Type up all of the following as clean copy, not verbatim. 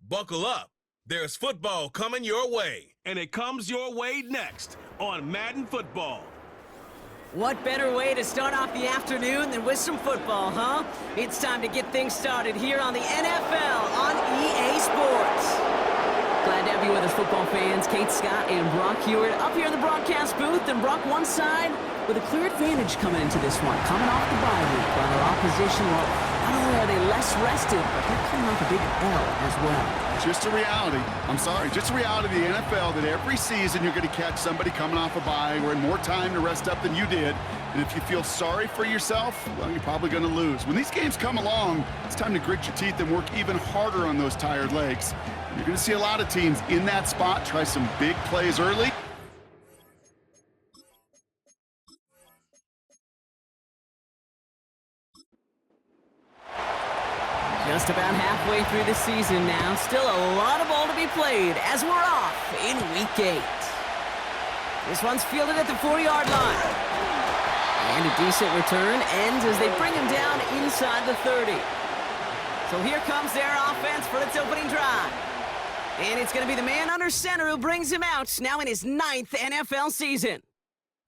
Buckle up. There's football coming your way, and it comes your way next on Madden Football. What better way to start off the afternoon than with some football, huh? It's time to get things started here on the NFL on EA Sports. Glad to have you with us, football fans. Kate Scott and Brock Hewitt up here in the broadcast booth, and Brock one side with a clear advantage coming into this one, coming off the bye week, while their opposition, well, not only are they less rested, but they're coming off a big L as well. Just a reality. I'm sorry. Just a reality of the NFL that every season you're going to catch somebody coming off a bye or in more time to rest up than you did. And if you feel sorry for yourself, well, you're probably going to lose. When these games come along, it's time to grit your teeth and work even harder on those tired legs. And you're going to see a lot of teams in that spot try some big plays early. Just about halfway through the season now. Still a lot of ball to be played as we're off in Week 8. This one's fielded at the 4-yard line. And a decent return ends as they bring him down inside the 30. So here comes their offense for its opening drive. And it's going to be the man under center who brings him out now in his 9th NFL season.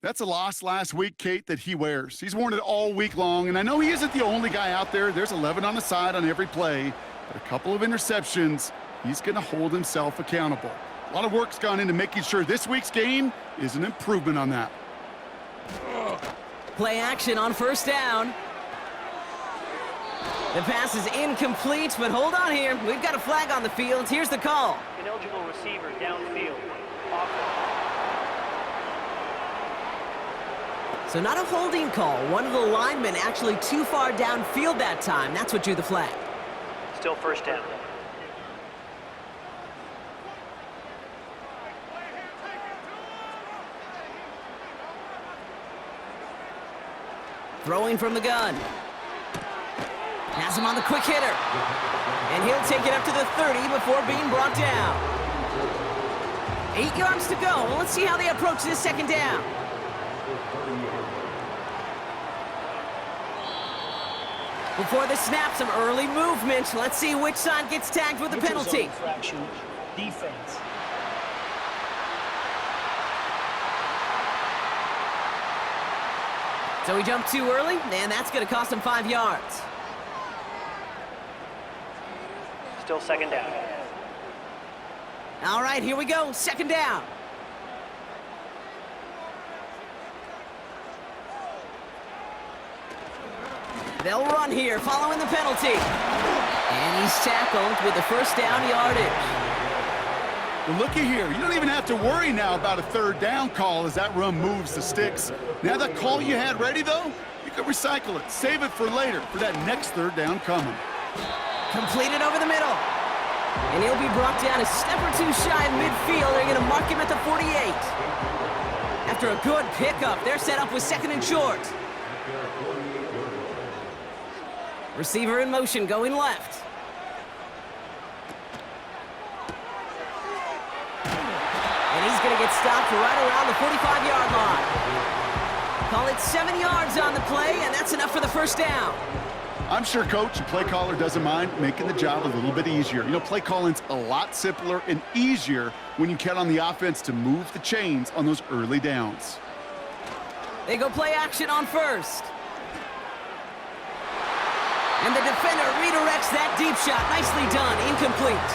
That's a loss last week, Kate, that he wears. He's worn it all week long, and I know he isn't the only guy out there. There's 11 on the side on every play, but a couple of interceptions, he's going to hold himself accountable. A lot of work's gone into making sure this week's game is an improvement on that. Play action on first down. The pass is incomplete, but hold on here. We've got a flag on the field. Here's the call. Ineligible receiver downfield. Offense. So not a holding call. One of the linemen actually too far downfield that time. That's what drew the flag. Still first down. Throwing from the gun. Has him on the quick hitter. And he'll take it up to the 30 before being brought down. 8 yards to go. Let's see how they approach this second down. Before the snap, some early movement. Let's see which side gets tagged with the penalty. Infraction, defense. So he jumped too early, and that's going to cost him 5 yards. Still second down. All right, here we go. Second down. They'll run here following the penalty. And he's tackled with the first down yardage. Well, looky here. You don't even have to worry now about a third down call as that run moves the sticks. Now that call you had ready, though, you can recycle it. Save it for later for that next third down coming. Completed over the middle. And he'll be brought down a step or two shy of midfield. They're going to mark him at the 48. After a good pickup, they're set up with second and short. Receiver in motion, going left. And he's going to get stopped right around the 45-yard line. Call it 7 yards on the play, and that's enough for the first down. I'm sure Coach and play caller doesn't mind making the job a little bit easier. You know, play calling's a lot simpler and easier when you count on the offense to move the chains on those early downs. They go play action on first. And the defender redirects that deep shot. Nicely done. Incomplete.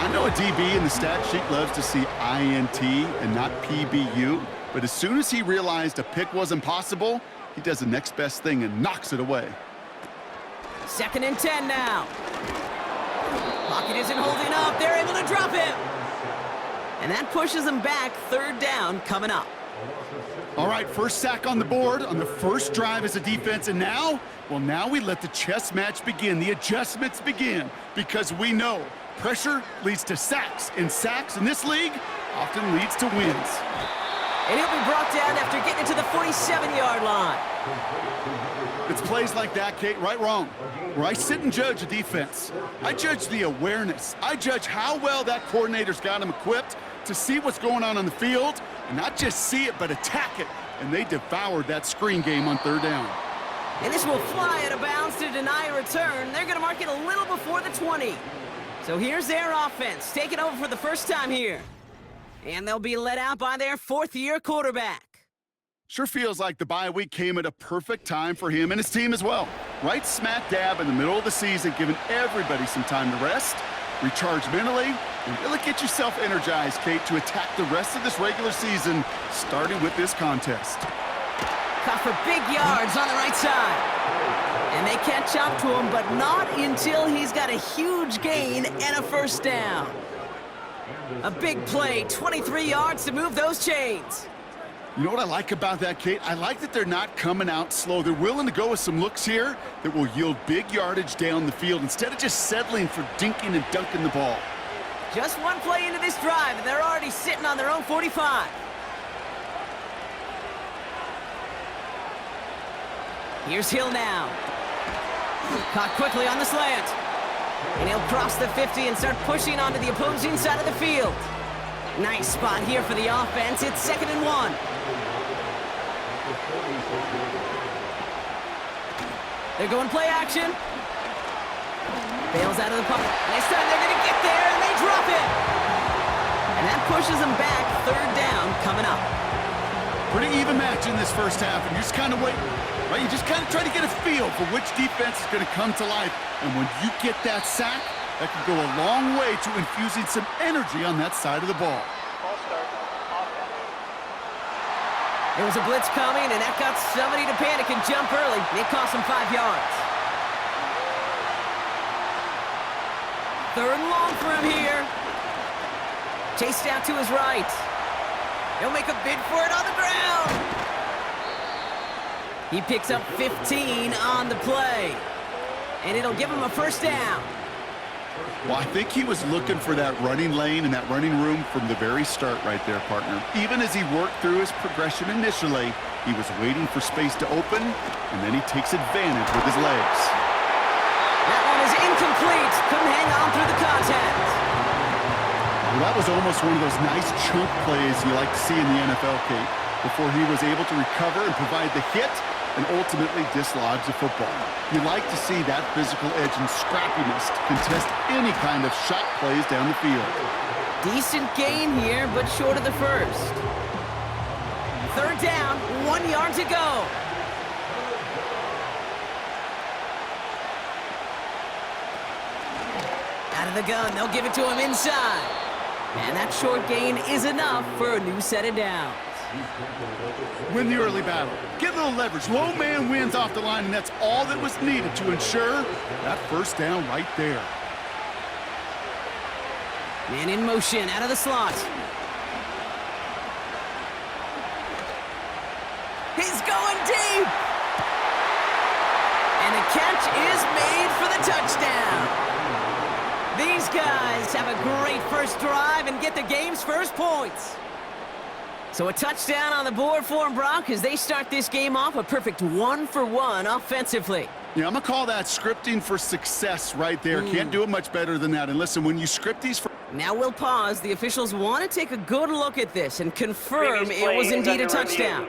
I know a DB in the stat sheet loves to see INT and not PBU, but as soon as he realized a pick wasn't possible, he does the next best thing and knocks it away. Second and 10 now. Pocket isn't holding up. They're able to drop him. And that pushes them back. Third down coming up. All right, first sack on the board on the first drive as a defense, and now, well, now we let the chess match begin, the adjustments begin, because we know pressure leads to sacks, and sacks in this league often leads to wins. And he'll be brought down after getting to the 47-yard line. It's plays like that, Kate, right, wrong, where I sit and judge a defense. I judge the awareness. I judge how well that coordinator's got him equipped to see what's going on the field, and not just see it, but attack it. And they devoured that screen game on third down. And this will fly out of bounds to deny a return. They're going to mark it a little before the 20. So So here's their offense, taking over for the first time here. And they'll be led out by their fourth-year quarterback. Sure feels like the bye week came at a perfect time for him and his team as well. Right smack dab in the middle of the season, giving everybody some time to rest, recharge mentally, and really get yourself energized, Kate, to attack the rest of this regular season, starting with this contest. Caught for big yards on the right side. And they catch up to him, but not until he's got a huge gain and a first down. A big play, 23 yards to move those chains. You know what I like about that, Kate? I like that they're not coming out slow. They're willing to go with some looks here that will yield big yardage down the field instead of just settling for dinking and dunking the ball. Just one play into this drive, and they're already sitting on their own 45. Here's Hill now. Caught quickly on the slant. And he'll cross the 50 and start pushing onto the opposing side of the field. Nice spot here for the offense. It's 2nd and 1. They're going play action. Bails out of the pocket. Next time they're going to get there, and they drop it. And that pushes them back. 3rd down coming up. Pretty even match in this first half, and you're just kind of waiting. Right, you just kind of try to get a feel for which defense is going to come to life. And when you get that sack, that can go a long way to infusing some energy on that side of the ball. Ball start. Offense. There was a blitz coming, and that got somebody to panic and jump early. It cost him 5 yards. 3rd and long for him here. Chased out to his right. He'll make a bid for it on the ground. He picks up 15 on the play. And it'll give him a first down. Well, I think he was looking for that running lane and that running room from the very start right there, partner. Even as he worked through his progression initially, he was waiting for space to open, and then he takes advantage with his legs. That one is incomplete. Couldn't hang on through the contact. Well, that was almost one of those nice chunk plays you like to see in the NFL, Kate, before he was able to recover and provide the hit and ultimately dislodge the football. You like to see that physical edge and scrappiness to contest any kind of shot plays down the field. Decent gain here, but short of the first. 3rd down, 1 yard to go. Out of the gun, they'll give it to him inside. And that short gain is enough for a new set of downs. Win the early battle. Get a little leverage. Low man wins off the line, and that's all that was needed to ensure that first down right there. Man in motion, out of the slot. He's going deep! And the catch is made for the touchdown. These guys have a great first drive and get the game's first points. So a touchdown on the board for them, Brock, as they start this game off a perfect 1-for-1 offensively. Yeah, I'm going to call that scripting for success right there. Can't do it much better than that. And listen, when you script these for... Now we'll pause. The officials want to take a good look at this and confirm it was indeed a touchdown.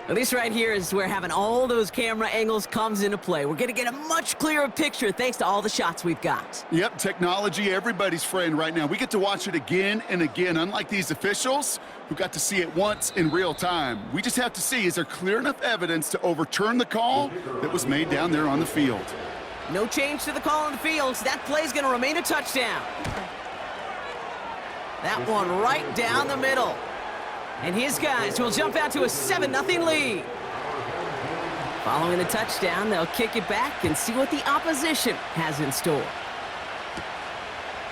Now, this right here is where having all those camera angles comes into play. We're going to get a much clearer picture thanks to all the shots we've got. Yep, technology, everybody's friend right now. We get to watch it again and again, unlike these officials who got to see it once in real time. We just have to see, is there clear enough evidence to overturn the call that was made down there on the field? No change to the call on the field, so that play's going to remain a touchdown. That one right down the middle. And his guys will jump out to a 7-0 lead. Following the touchdown, they'll kick it back and see what the opposition has in store.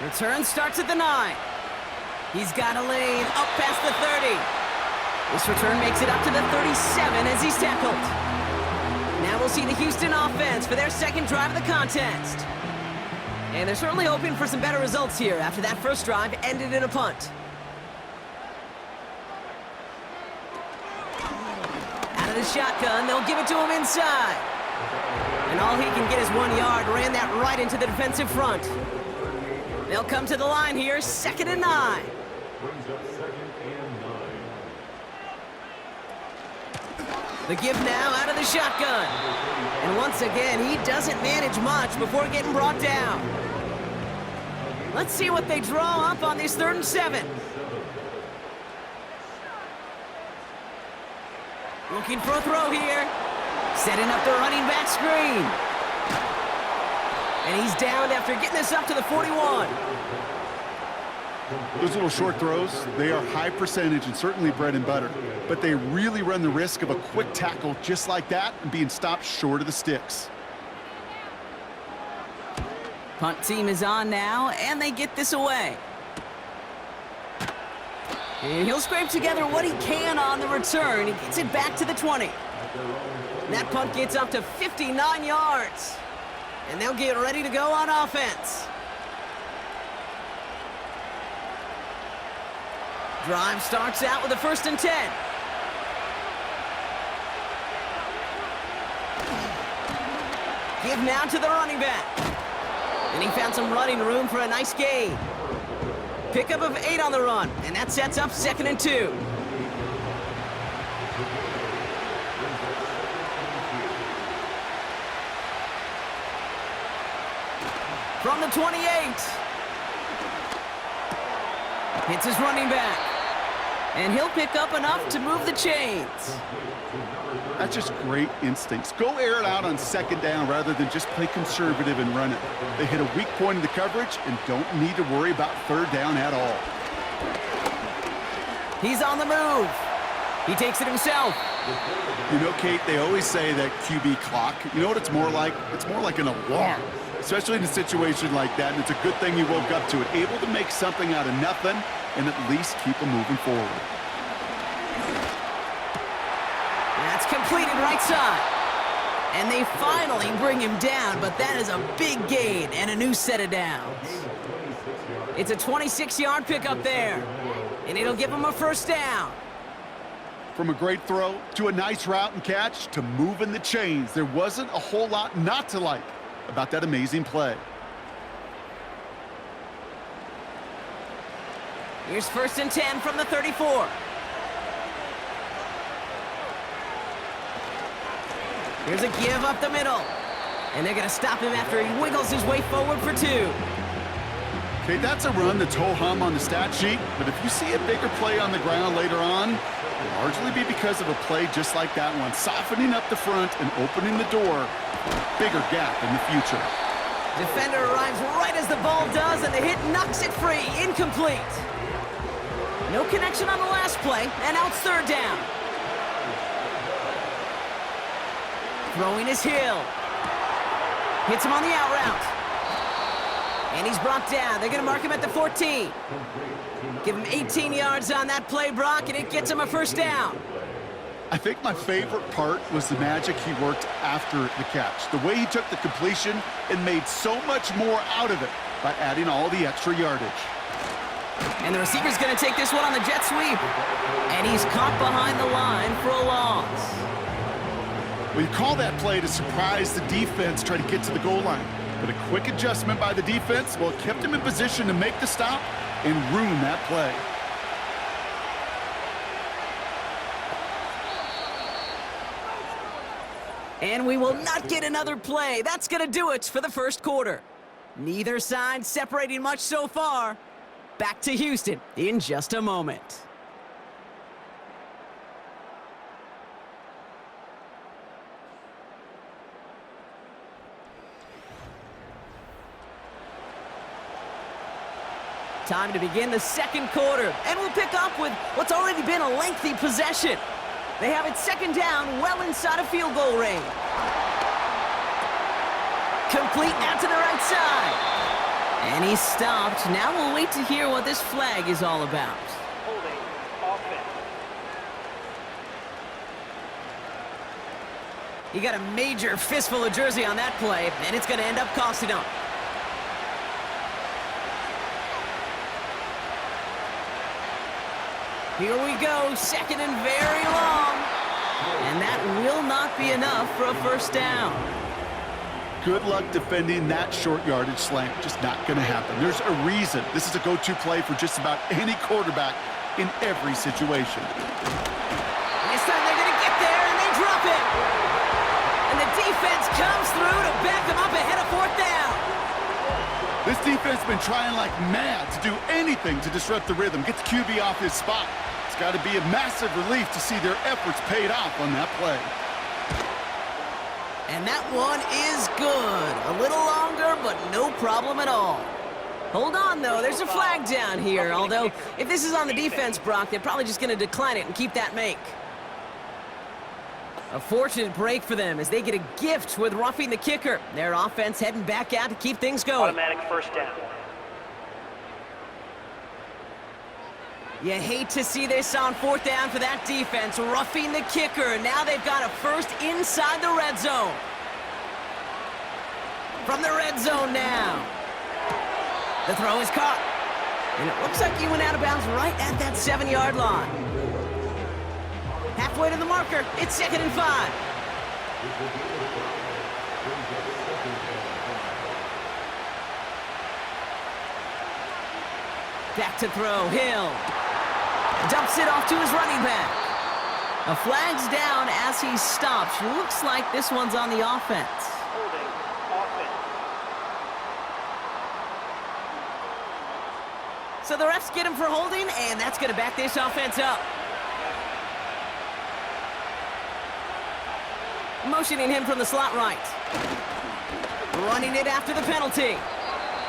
Return starts at the 9. He's got a lane up past the 30. This return makes it up to the 37 as he's tackled. Now we'll see the Houston offense for their second drive of the contest. And they're certainly hoping for some better results here after that first drive ended in a punt. Out of the shotgun, they'll give it to him inside. And all he can get is 1 yard. Ran that right into the defensive front. They'll come to the line here, 2nd and 9. The give now out of the shotgun. And once again, he doesn't manage much before getting brought down. Let's see what they draw up on this 3rd and 7. Looking for a throw here. Setting up the running back screen. And he's down after getting this up to the 41. Those little short throws, they are high percentage and certainly bread and butter. But they really run the risk of a quick tackle just like that and being stopped short of the sticks. Punt team is on now, and they get this away. And he'll scrape together what he can on the return. He gets it back to the 20. And that punt gets up to 59 yards. And they'll get ready to go on offense. Drive starts out with a 1st and 10. Give now to the running back. And he found some running room for a nice gain. Pickup of 8 on the run, and that sets up 2nd and 2. From the 28. Hits his running back. And he'll pick up enough to move the chains. That's just great instincts. Go air it out on 2nd down rather than just play conservative and run it. They hit a weak point in the coverage and don't need to worry about 3rd down at all. He's on the move. He takes it himself. You know, Kate, they always say that QB clock. You know what it's more like? It's more like an alarm, especially in a situation like that. And it's a good thing you woke up to it, able to make something out of nothing and at least keep them moving forward. That's completed right side. And they finally bring him down, but that is a big gain and a new set of downs. It's a 26-yard pickup there, and it'll give him a 1st down. From a great throw to a nice route and catch to moving the chains, there wasn't a whole lot not to like about that amazing play. Here's 1st and 10 from the 34. Here's a give up the middle. And they're going to stop him after he wiggles his way forward for 2. Okay, that's a run that's ho-hum on the stat sheet, but if you see a bigger play on the ground later on, it'll largely be because of a play just like that one, softening up the front and opening the door, bigger gap in the future. Defender arrives right as the ball does, and the hit knocks it free, incomplete. No connection on the last play, and now it's 3rd down. Throwing his Hill. Hits him on the out route. And he's brought down. They're going to mark him at the 14. Give him 18 yards on that play, Brock, and it gets him a 1st down. I think my favorite part was the magic he worked after the catch. The way he took the completion and made so much more out of it by adding all the extra yardage. And the receiver's going to take this one on the jet sweep. And he's caught behind the line for a loss. Well, you call that play to surprise the defense, try to get to the goal line. But a quick adjustment by the defense, well, it kept him in position to make the stop and ruin that play. And we will not get another play. That's going to do it for the 1st quarter. Neither side separating much so far. Back to Houston in just a moment. Time to begin the 2nd quarter, and we'll pick up with what's already been a lengthy possession. They have it 2nd down, well inside of field goal range. Complete out to the right side. And he's stopped. Now we'll wait to hear what this flag is all about. Holding offense. He got a major fistful of jersey on that play, and it's going to end up costing him. Here we go, 2nd and very long. And that will not be enough for a 1st down. Good luck defending that short yardage slant. Just not going to happen. There's a reason this is a go-to play for just about any quarterback in every situation. This time they're going to get there, and they drop it. And the defense comes through to back them up ahead of 4th down. This defense has been trying like mad to do anything to disrupt the rhythm, get the QB off his spot. It's got to be a massive relief to see their efforts paid off on that play. And that one is good. A little longer, but no problem at all. Hold on, though. There's a flag down here. Although, if this is on the defense, Brock, they're probably just going to decline it and keep that make. A fortunate break for them as they get a gift with roughing the kicker. Their offense heading back out to keep things going. Automatic first down. You hate to see this on fourth down for that defense, roughing the kicker. Now they've got a first inside the red zone. From the red zone now. The throw is caught. And it looks like he went out of bounds right at that 7-yard line. Halfway to the marker. It's 2nd and 5. Back to throw. Hill dumps it off to his running back. A flag's down as he stops. Looks like this one's on the offense. Holding offense. So the refs get him for holding, and that's going to back this offense up. Motioning him from the slot right. Running it after the penalty.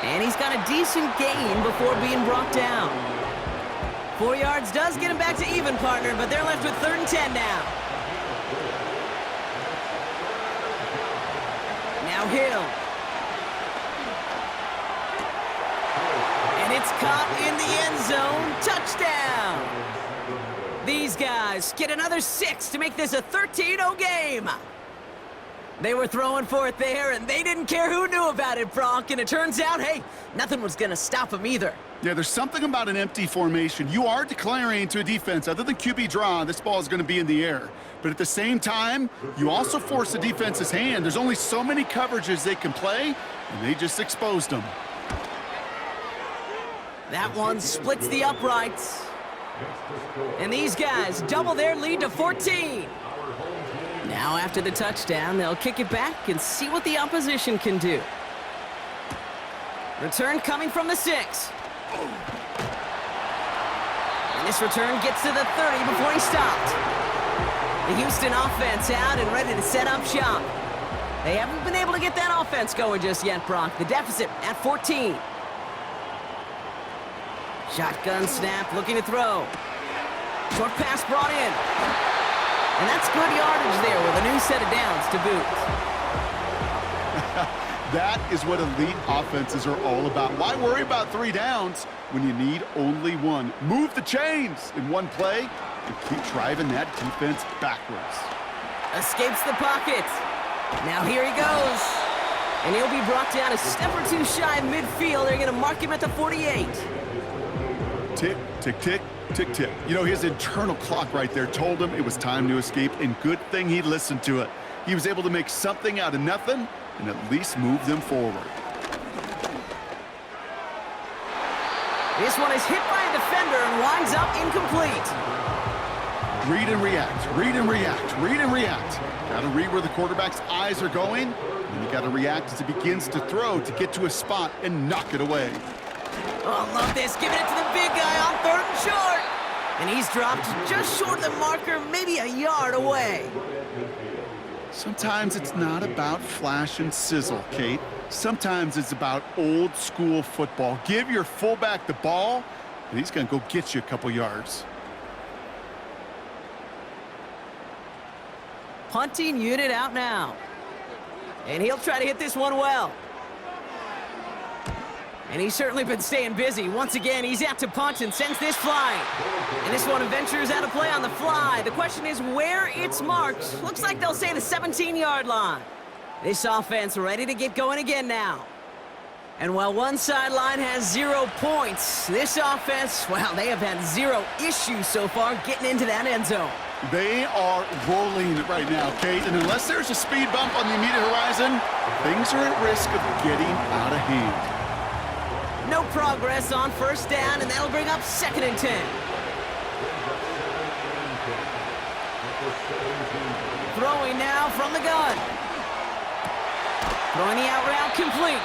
And he's got a decent gain before being brought down. 4 yards does get him back to even, partner, but they're left with 3rd and 10 now. Now Hill. And it's caught in the end zone. Touchdown. These guys get another 6 to make this a 13-0 game. They were throwing for it there, and they didn't care who knew about it, Brock. And it turns out, hey, nothing was going to stop them either. Yeah, there's something about an empty formation. You are declaring to a defense, other than QB draw, this ball is going to be in the air. But at the same time, you also force the defense's hand. There's only so many coverages they can play, and they just exposed them. That one splits the uprights. And these guys double their lead to 14. Now after the touchdown, they'll kick it back and see what the opposition can do. Return coming from the 6. And this return gets to the 30 before he stopped. The Houston offense out and ready to set up shop. They haven't been able to get that offense going just yet, Brock. The deficit at 14. Shotgun snap, looking to throw. Short pass brought in. And that's good yardage there with a new set of downs to boot. That is what elite offenses are all about. Why worry about 3 downs when you need only 1? Move the chains in one play and keep driving that defense backwards. Escapes the pocket. Now here he goes. And he'll be brought down a step or 2 shy of midfield. They're going to mark him at the 48. Tick, tick, tick, tick, tick. You know, his internal clock right there told him it was time to escape, and good thing he listened to it. He was able to make something out of nothing and at least move them forward. This one is hit by a defender and winds up incomplete. Read and react, read and react, read and react. Got to read where the quarterback's eyes are going, and you got to react as he begins to throw to get to a spot and knock it away. Oh, love this. Giving it to the big guy on 3rd and short. And he's dropped just short of the marker, maybe a yard away. Sometimes it's not about flash and sizzle, Kate. Sometimes it's about old school football. Give your fullback the ball, and he's going to go get you a couple yards. Punting unit out now. And he'll try to hit this one well. And he's certainly been staying busy. Once again, he's out to punt and sends this flying. And this one ventures out of play on the fly. The question is where it's marked. Looks like they'll say the 17-yard line. This offense ready to get going again now. And while one sideline has 0 points, this offense, well, they have had 0 issues so far getting into that end zone. They are rolling right now, Kate, and unless there's a speed bump on the immediate horizon, things are at risk of getting out of hand. No progress on 1st down, and that'll bring up 2nd and 10. Throwing now from the gun. Throwing the out route complete.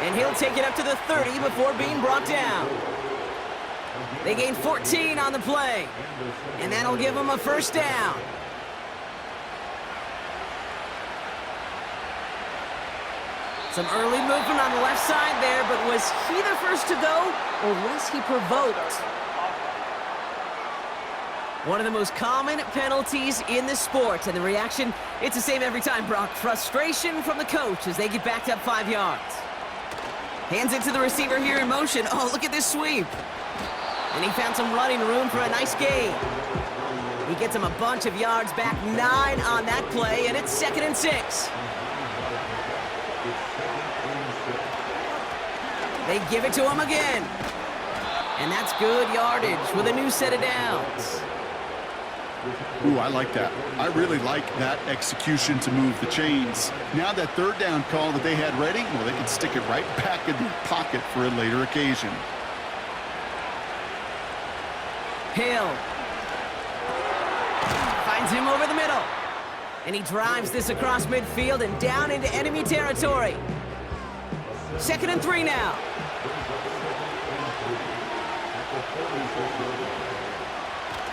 And he'll take it up to the 30 before being brought down. They gain 14 on the play. And that'll give them a first down. Some early movement on the left side there, but was he the first to go, or was he provoked? One of the most common penalties in the sport, and the reaction, it's the same every time, Brock. Frustration from the coach as they get backed up 5 yards. Hands it to the receiver here in motion. Oh, look at this sweep. And he found some running room for a nice gain. He gets him a bunch of yards back, 9 on that play, and it's 2nd and 6. They give it to him again. And that's good yardage with a new set of downs. Ooh, I like that. I really like that execution to move the chains. Now that 3rd down call that they had ready, well, they can stick it right back in their pocket for a later occasion. Hill finds him over the middle. And he drives this across midfield and down into enemy territory. 2nd and 3 now.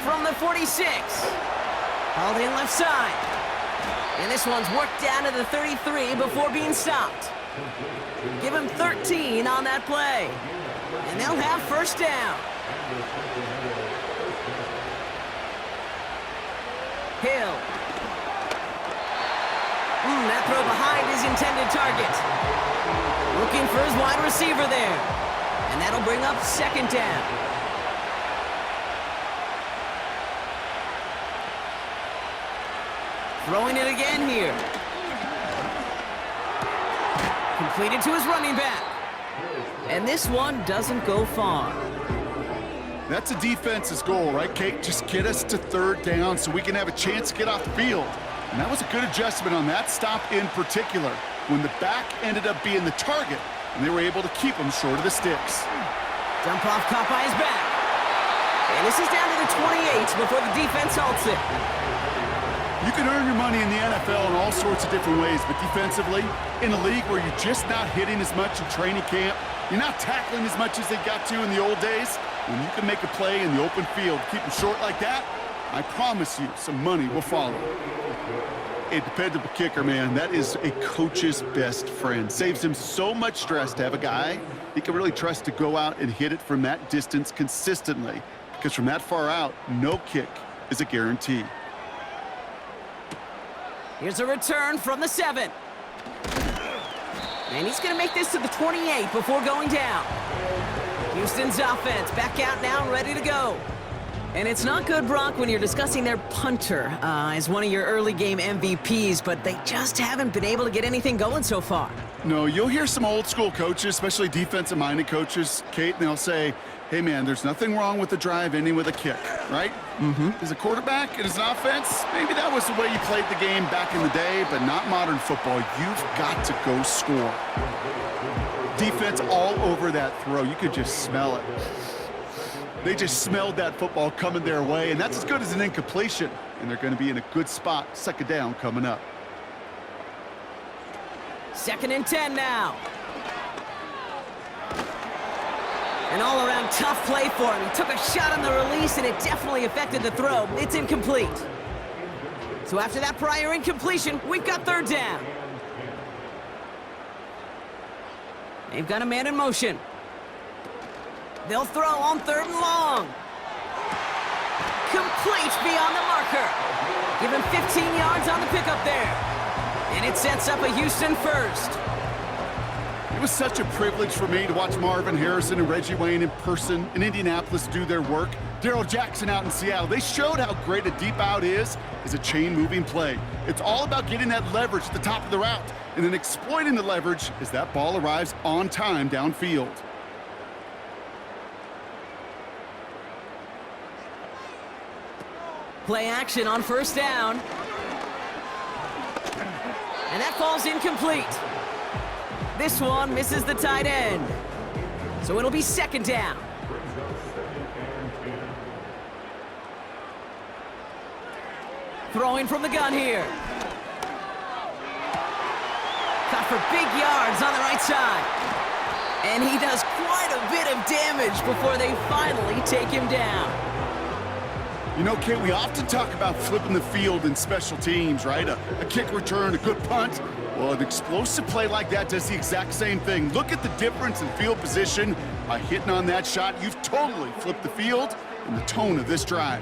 From the 46. Hauled in left side. And this one's worked down to the 33 before being stopped. Give him 13 on that play. And they'll have first down. Hill. That throw behind his intended target. Looking for his wide receiver there. And that'll bring up 2nd down. Throwing it again here. Completed to his running back. And this one doesn't go far. That's a defense's goal, right, Kate? Just get us to 3rd down so we can have a chance to get off the field. And that was a good adjustment on that stop in particular, when the back ended up being the target, and they were able to keep him short of the sticks. Dump off caught by his back. And this is down to the 28 before the defense halts it. You can earn your money in the NFL in all sorts of different ways, but defensively, in a league where you're just not hitting as much in training camp, you're not tackling as much as they got to in the old days, when you can make a play in the open field, keep them short like that, I promise you some money will follow. A dependable kicker, man, that is a coach's best friend. Saves him so much stress to have a guy he can really trust to go out and hit it from that distance consistently, because from that far out, no kick is a guarantee. Here's a return from the 7. And he's going to make this to the 28 before going down. Houston's offense back out now and ready to go. And it's not good, Brock, when you're discussing their punter as one of your early game MVPs, but they just haven't been able to get anything going so far. No, you'll hear some old school coaches, especially defensive-minded coaches, Kate, and they'll say, hey, man, there's nothing wrong with the drive ending with a kick, right? As a quarterback and as an offense, maybe that was the way you played the game back in the day, but not modern football. You've got to go score. Defense all over that throw. You could just smell it. They just smelled that football coming their way, and that's as good as an incompletion. And they're going to be in a good spot. 2nd down coming up. 2nd and 10 now. An all-around tough play for him. He took a shot on the release, and it definitely affected the throw. It's incomplete. So after that prior incompletion, we've got 3rd down. They've got a man in motion. They'll throw on 3rd and long. Complete beyond the marker. Give him 15 yards on the pickup there. And it sets up a Houston first. It was such a privilege for me to watch Marvin Harrison and Reggie Wayne in person in Indianapolis do their work. Darrell Jackson out in Seattle. They showed how great a deep out is as a chain-moving play. It's all about getting that leverage at the top of the route and then exploiting the leverage as that ball arrives on time downfield. Play action on 1st down. And that falls incomplete. This one misses the tight end. So it'll be 2nd down. Throwing from the gun here. Caught for big yards on the right side. And he does quite a bit of damage before they finally take him down. You know, Kate, we often talk about flipping the field in special teams, right? A kick return, a good punt. Well, an explosive play like that does the exact same thing. Look at the difference in field position. By hitting on that shot, you've totally flipped the field and the tone of this drive.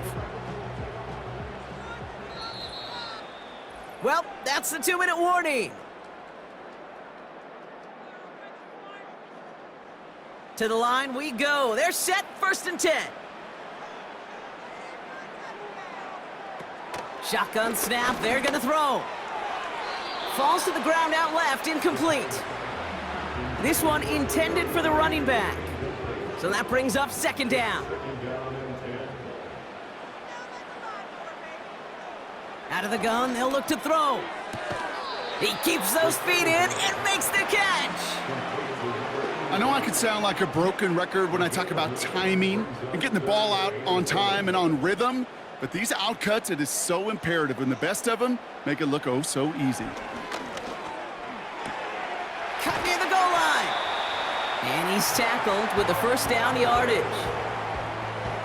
Well, that's the 2-minute warning. To the line we go. They're set, 1st and 10. Shotgun snap, they're gonna throw. Falls to the ground out left, incomplete. This one intended for the running back. So that brings up 2nd down. Out of the gun, they'll look to throw. He keeps those feet in and makes the catch. I know I could sound like a broken record when I talk about timing and getting the ball out on time and on rhythm, but these outcuts, it is so imperative, and the best of them make it look oh so easy. Cut near the goal line. And he's tackled with the 1st down yardage.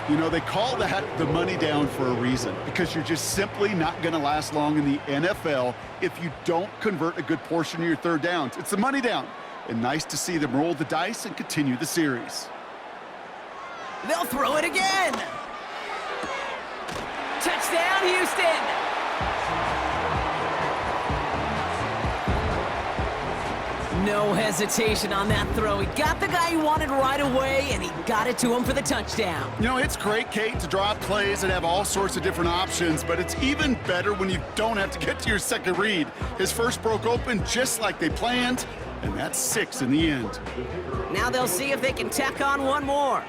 You know, they call that the money down for a reason, because you're just simply not going to last long in the NFL if you don't convert a good portion of your 3rd downs. It's the money down. And nice to see them roll the dice and continue the series. They'll throw it again. Touchdown, Houston. No hesitation on that throw. He got the guy he wanted right away, and he got it to him for the touchdown. You know, it's great, Kate, to draw up plays and have all sorts of different options, but it's even better when you don't have to get to your 2nd read. His first broke open just like they planned, and that's 6 in the end. Now they'll see if they can tack on one more.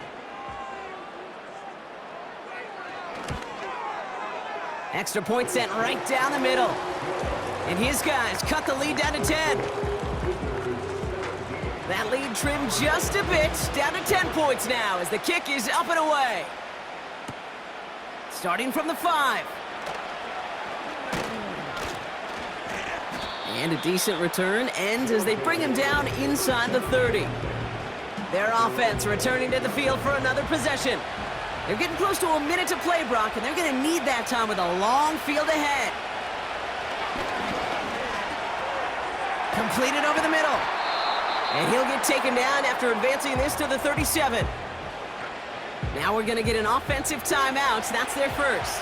Extra point sent right down the middle. And his guys cut the lead down to 10. That lead trimmed just a bit, down to 10 points now as the kick is up and away. Starting from the 5. And a decent return ends as they bring him down inside the 30. Their offense returning to the field for another possession. They're getting close to a minute to play, Brock, and they're going to need that time with a long field ahead. Completed over the middle. And he'll get taken down after advancing this to the 37. Now we're going to get an offensive timeout. That's their first.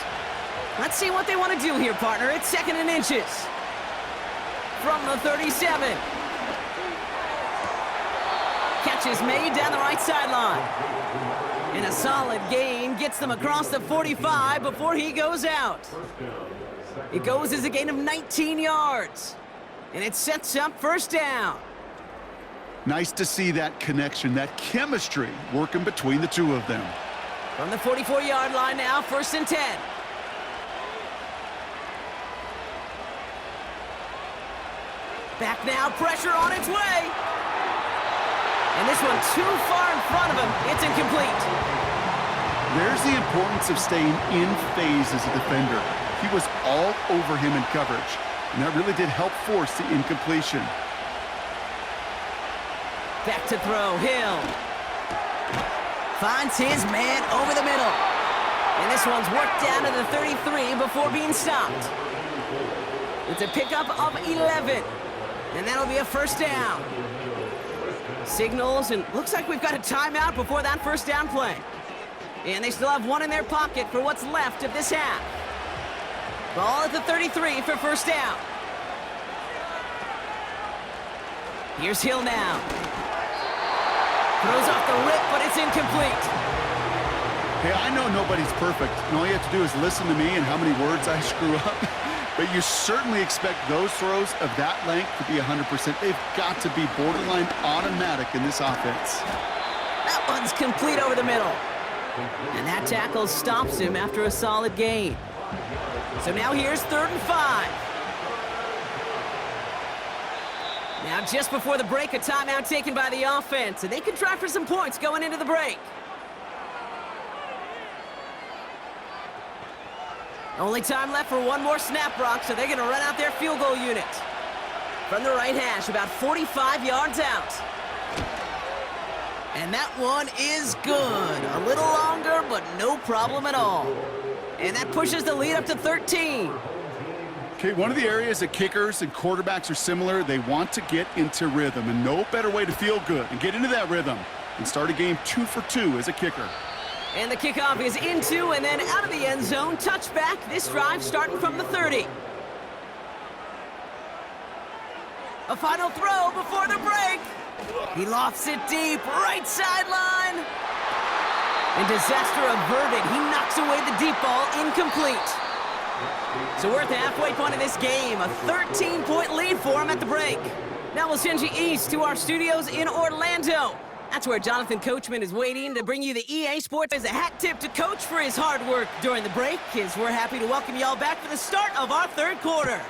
Let's see what they want to do here, partner. It's 2nd and inches. From the 37. Catch is made down the right sideline. And a solid gain gets them across the 45 before he goes out. It goes as a gain of 19 yards. And it sets up 1st down. Nice to see that connection, that chemistry working between the two of them. From the 44-yard line now, 1st and 10. Back now, pressure on its way. And this one too far in front of him. It's incomplete. There's the importance of staying in phase as a defender. He was all over him in coverage, and that really did help force the incompletion. Back to throw, Hill. Finds his man over the middle. And this one's worked down to the 33 before being stopped. It's a pickup of 11. And that'll be a 1st down. Signals, and looks like we've got a timeout before that 1st down play. And they still have one in their pocket for what's left of this half. Ball at the 33 for 1st down. Here's Hill now. Throws off the rip, but it's incomplete. Hey, I know nobody's perfect, and all you have to do is listen to me and how many words I screw up. But you certainly expect those throws of that length to be 100%. They've got to be borderline automatic in this offense. That one's complete over the middle. And that tackle stops him after a solid gain. So now here's 3rd and 5. Now just before the break, a timeout taken by the offense, and they can try for some points going into the break. Only time left for one more snap, Brock, so they're going to run out their field goal unit. From the right hash, about 45 yards out. And that one is good. A little longer, but no problem at all. And that pushes the lead up to 13. Okay, one of the areas that kickers and quarterbacks are similar, they want to get into rhythm, and no better way to feel good and get into that rhythm and start a game 2 for 2 as a kicker. And the kickoff is into and then out of the end zone. Touchback, this drive starting from the 30. A final throw before the break. He lofts it deep, right sideline. And disaster averted. He knocks away the deep ball, incomplete. So we're at the halfway point of this game. A 13-point lead for him at the break. Now we'll send you east to our studios in Orlando. That's where Jonathan Coachman is waiting to bring you the EA Sports as a hat tip to Coach for his hard work during the break, as we're happy to welcome y'all back for the start of our third quarter.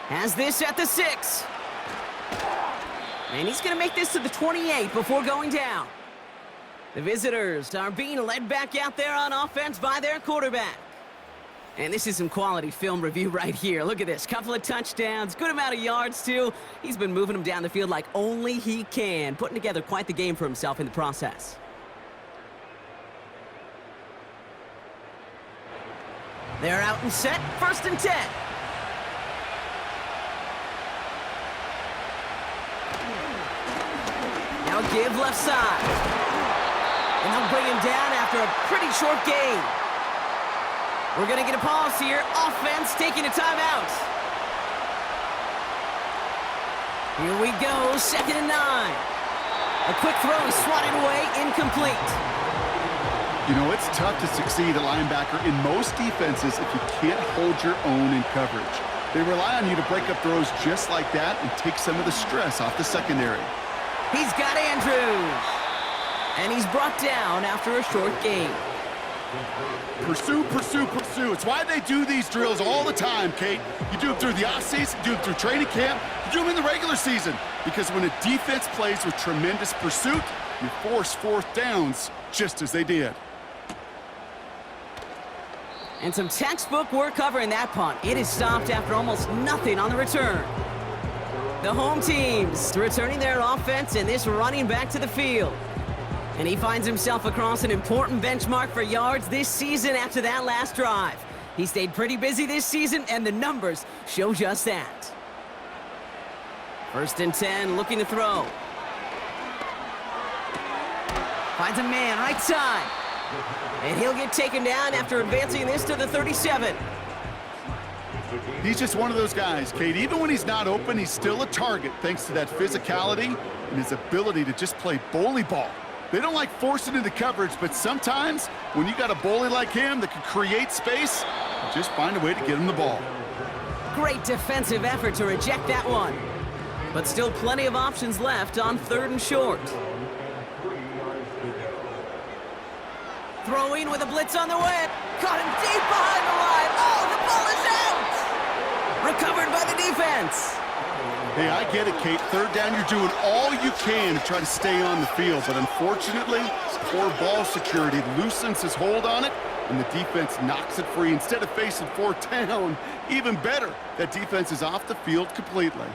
Has this at the 6. And he's going to make this to the 28 before going down. The visitors are being led back out there on offense by their quarterback. And this is some quality film review right here. Look at this. Couple of touchdowns, good amount of yards, too. He's been moving them down the field like only he can, putting together quite the game for himself in the process. They're out and set, 1st and 10. Now give left side. And they'll bring him down after a pretty short gain. We're going to get a pause here. Offense taking a timeout. Here we go, 2nd and 9. A quick throw is swatted away, incomplete. You know, it's tough to succeed at linebacker in most defenses if you can't hold your own in coverage. They rely on you to break up throws just like that and take some of the stress off the secondary. He's got Andrews. And he's brought down after a short gain. Pursue, pursue, pursue. It's why they do these drills all the time, Kate. You do them through the offseason, you do them through training camp, you do them in the regular season. Because when a defense plays with tremendous pursuit, you force 4th downs just as they did. And some textbook work covering that punt. It is stopped after almost nothing on the return. The home teams returning their offense and this running back to the field. And he finds himself across an important benchmark for yards this season after that last drive. He stayed pretty busy this season, and the numbers show just that. 1st and 10, looking to throw. Finds a man, right side. And he'll get taken down after advancing this to the 37. He's just one of those guys, Kate. Even when he's not open, he's still a target thanks to that physicality and his ability to just play bully ball. They don't like forcing into coverage, but sometimes when you got a bully like him that can create space, you just find a way to get him the ball. Great defensive effort to reject that one. But still plenty of options left on 3rd and short. Throwing with a blitz on the way. Caught him deep behind the line. Oh, the ball is out! Recovered by the defense. Hey, I get it, Kate. 3rd down, you're doing all you can to try to stay on the field. But unfortunately, poor ball security loosens his hold on it, and the defense knocks it free. Instead of facing 4th down, even better, that defense is off the field completely.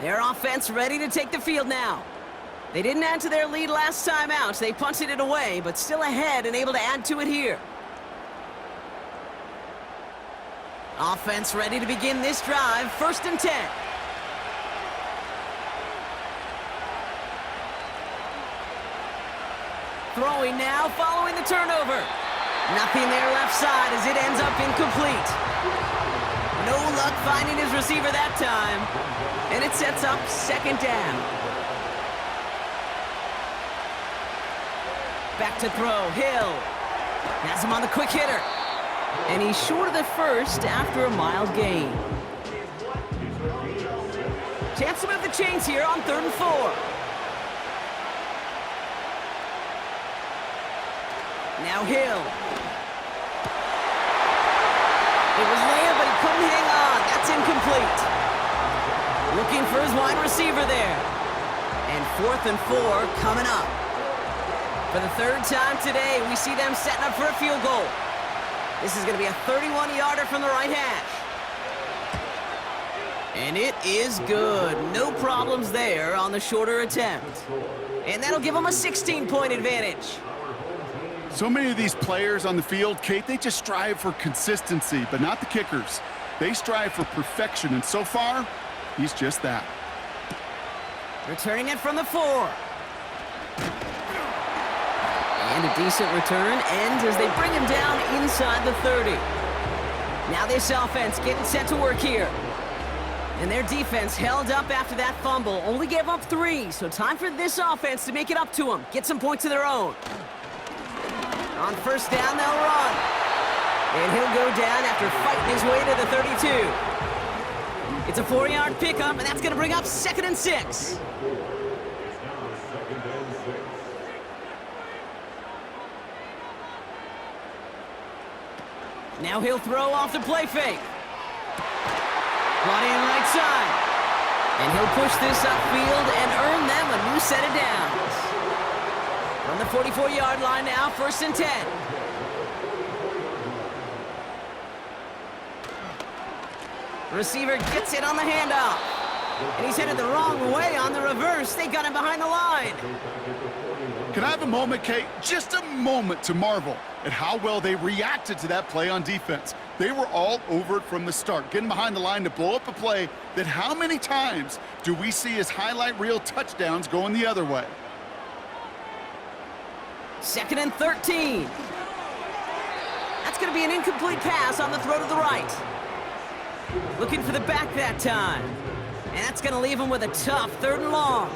Their offense ready to take the field now. They didn't add to their lead last time out. They punted it away, but still ahead and able to add to it here. Offense ready to begin this drive, 1st and 10. Throwing now, following the turnover. Nothing there left side as it ends up incomplete. No luck finding his receiver that time. And it sets up 2nd down. Back to throw, Hill. Has him on the quick hitter. And he's short of the 1st after a mild gain. Chance to move the chains here on 3rd and 4. Now Hill. It was there, but he couldn't hang on. That's incomplete. Looking for his wide receiver there. And 4th and 4 coming up. For the 3rd time today, we see them setting up for a field goal. This is going to be a 31-yarder from the right hash. And it is good. No problems there on the shorter attempt. And that'll give them a 16-point advantage. So many of these players on the field, Kate, they just strive for consistency, but not the kickers. They strive for perfection, and so far, he's just that. Returning it from the 4. And a decent return ends as they bring him down inside the 30. Now this offense getting set to work here. And their defense held up after that fumble. Only gave up 3, so time for this offense to make it up to them. Get some points of their own. On first down, they'll run. And he'll go down after fighting his way to the 32. It's a 4-yard pickup, and that's going to bring up 2nd and 6. Now he'll throw off the play fake. Brought in right side. And he'll push this upfield and earn them a new set of downs. From the 44-yard line now, 1st and 10. Receiver gets it on the handoff. And he's headed the wrong way on the reverse. They got him behind the line. Can I have a moment, Kate? Just a moment to marvel at how well they reacted to that play on defense. They were all over it from the start, getting behind the line to blow up a play that how many times do we see as highlight reel touchdowns going the other way? 2nd and 13. That's going to be an incomplete pass on the throw to the right. Looking for the back that time. And that's going to leave him with a tough 3rd and long.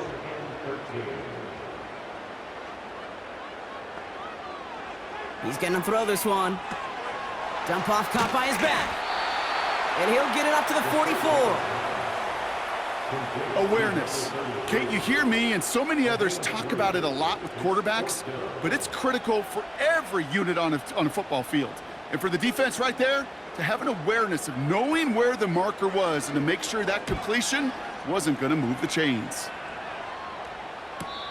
He's going to throw this one. Dump off caught by his back. And he'll get it up to the 44. Awareness. Kate, you hear me and so many others talk about it a lot with quarterbacks, but it's critical for every unit on a football field. And for the defense right there, to have an awareness of knowing where the marker was and to make sure that completion wasn't going to move the chains.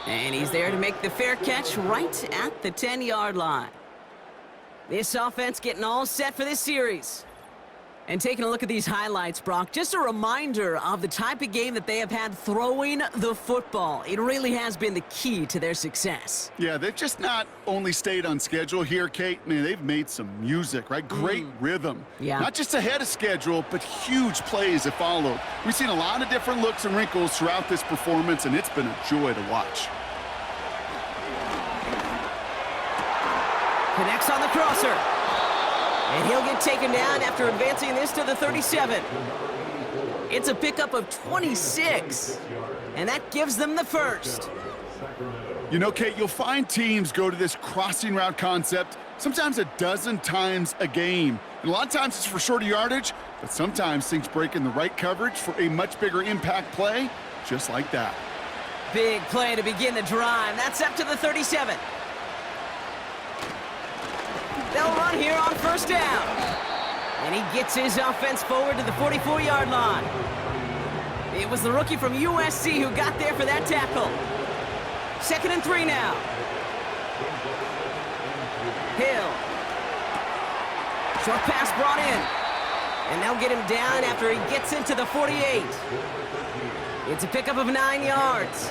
And he's there to make the fair catch right at the 10-yard line. This offense getting all set for this series. And taking a look at these highlights, Brock, just a reminder of the type of game that they have had throwing the football. It really has been the key to their success. Yeah, they've just not only stayed on schedule here, Kate. Man, they've made some music, right? Great rhythm. Yeah. Not just ahead of schedule, but huge plays have followed. We've seen a lot of different looks and wrinkles throughout this performance, and it's been a joy to watch. Connects on the crosser. And he'll get taken down after advancing this to the 37. It's a pickup of 26. And that gives them the 1st. You know, Kate, you'll find teams go to this crossing route concept sometimes a dozen times a game. And a lot of times it's for shorter yardage, but sometimes things break in the right coverage for a much bigger impact play, just like that. Big play to begin the drive. That's up to the 37. They'll run here on 1st down. And he gets his offense forward to the 44-yard line. It was the rookie from USC who got there for that tackle. 2nd and 3 now. Hill. Short pass brought in. And they'll get him down after he gets into the 48. It's a pickup of 9 yards.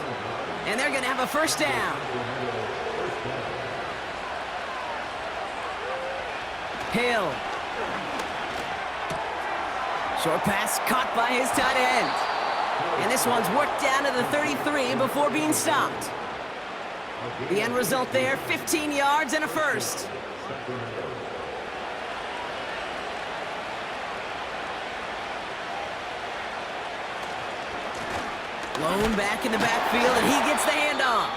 And they're going to have a 1st down. Hill. Short pass caught by his tight end. And this one's worked down to the 33 before being stopped. The end result there, 15 yards and a 1st. Blown back in the backfield, and he gets the handoff.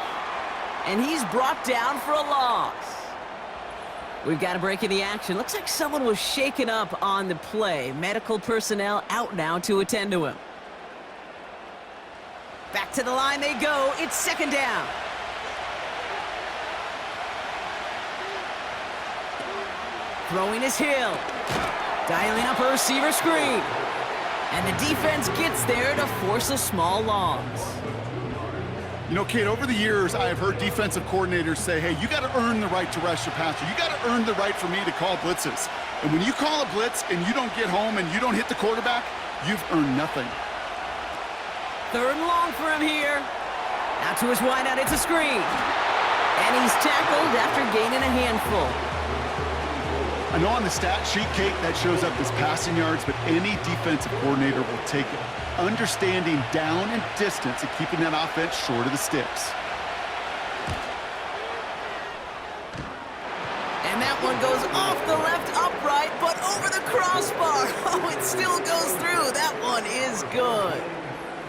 And he's brought down for a loss. We've got a break in the action. Looks like someone was shaken up on the play. Medical personnel out now to attend to him. Back to the line they go. It's 2nd down. Throwing is Hill. Dialing up a receiver screen. And the defense gets there to force a small loss. You know, Kate, over the years, I have heard defensive coordinators say, hey, you got to earn the right to rush the passer. You got to earn the right for me to call blitzes. And when you call a blitz and you don't get home and you don't hit the quarterback, you've earned nothing. 3rd and long for him here. Out to his wideout, it's a screen. And he's tackled after gaining a handful. I know on the stat sheet, Kate, that shows up as passing yards, but any defensive coordinator will take it. Understanding down and distance and keeping that offense short of the sticks. And that one goes off the left upright, but over the crossbar. Oh, it still goes through. That one is good.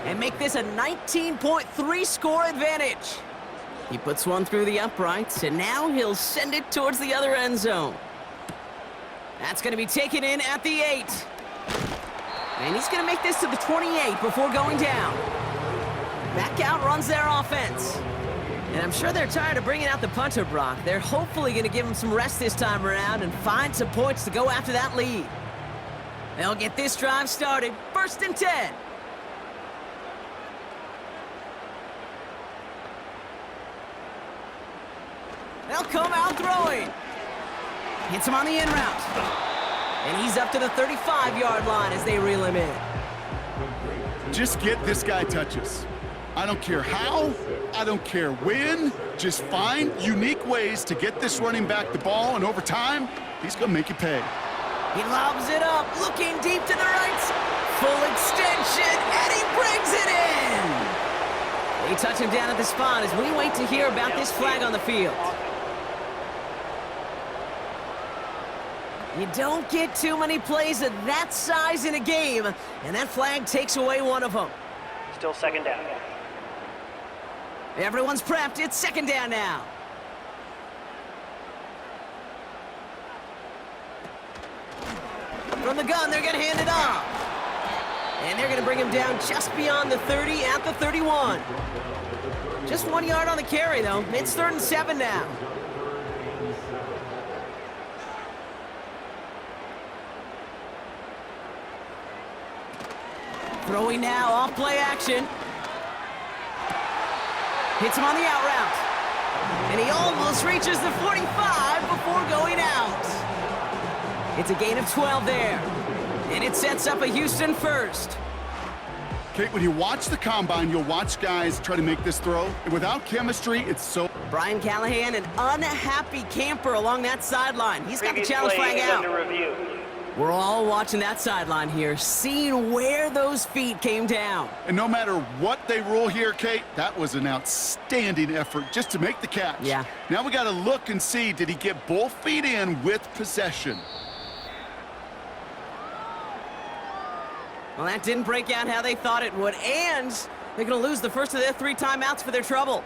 And make this a 19.3 score advantage. He puts one through the uprights, and now he'll send it towards the other end zone. That's going to be taken in at the 8. And he's going to make this to the 28 before going down. Back out runs their offense. And I'm sure they're tired of bringing out the punter, Brock. They're hopefully going to give him some rest this time around and find some points to go after that lead. They'll get this drive started. 1st and 10. They'll come out throwing. Hits him on the in route. And he's up to the 35-yard line as they reel him in. Just get this guy touches. I don't care how, I don't care when. Just find unique ways to get this running back the ball, and over time, he's going to make you pay. He lobs it up, looking deep to the right. Full extension, and he brings it in. They touch him down at the spot as we wait to hear about this flag on the field. You don't get too many plays of that size in a game, and that flag takes away one of them. Still 2nd down. Everyone's prepped. It's 2nd down now. From the gun, they're going to hand it off. And they're going to bring him down just beyond the 30 at the 31. Just 1 yard on the carry, though. It's 3rd and 7 now. Throwing now, off play action. Hits him on the out route. And he almost reaches the 45 before going out. It's a gain of 12 there. And it sets up a Houston 1st. Kate, when you watch the combine, you'll watch guys try to make this throw. And without chemistry, it's so... Brian Callahan, an unhappy camper along that sideline. He's got the challenge flag out. Under review. We're all watching that sideline here, seeing where those feet came down. And no matter what they rule here, Kate, that was an outstanding effort just to make the catch. Yeah. Now we got to look and see, did he get both feet in with possession? Well, that didn't break out how they thought it would, and they're going to lose the first of their 3 timeouts for their trouble.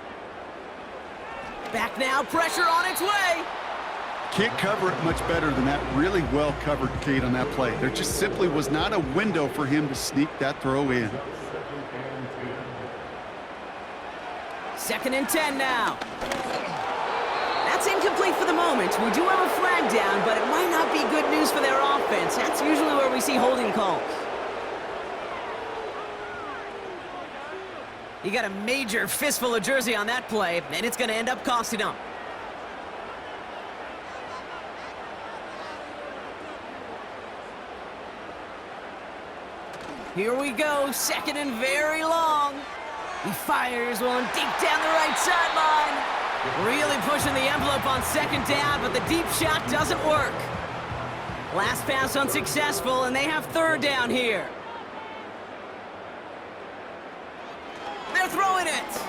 Back now, pressure on its way. Can't cover it much better than that. Really well covered, Kate, on that play. There just simply was not a window for him to sneak that throw in. 2nd and 10 now. That's incomplete for the moment. We do have a flag down, but it might not be good news for their offense. That's usually where we see holding calls. He got a major fistful of jersey on that play, and it's going to end up costing him. Here we go, 2nd and very long. He fires one deep down the right sideline. Really pushing the envelope on 2nd down, but the deep shot doesn't work. Last pass unsuccessful, and they have 3rd down here. They're throwing it.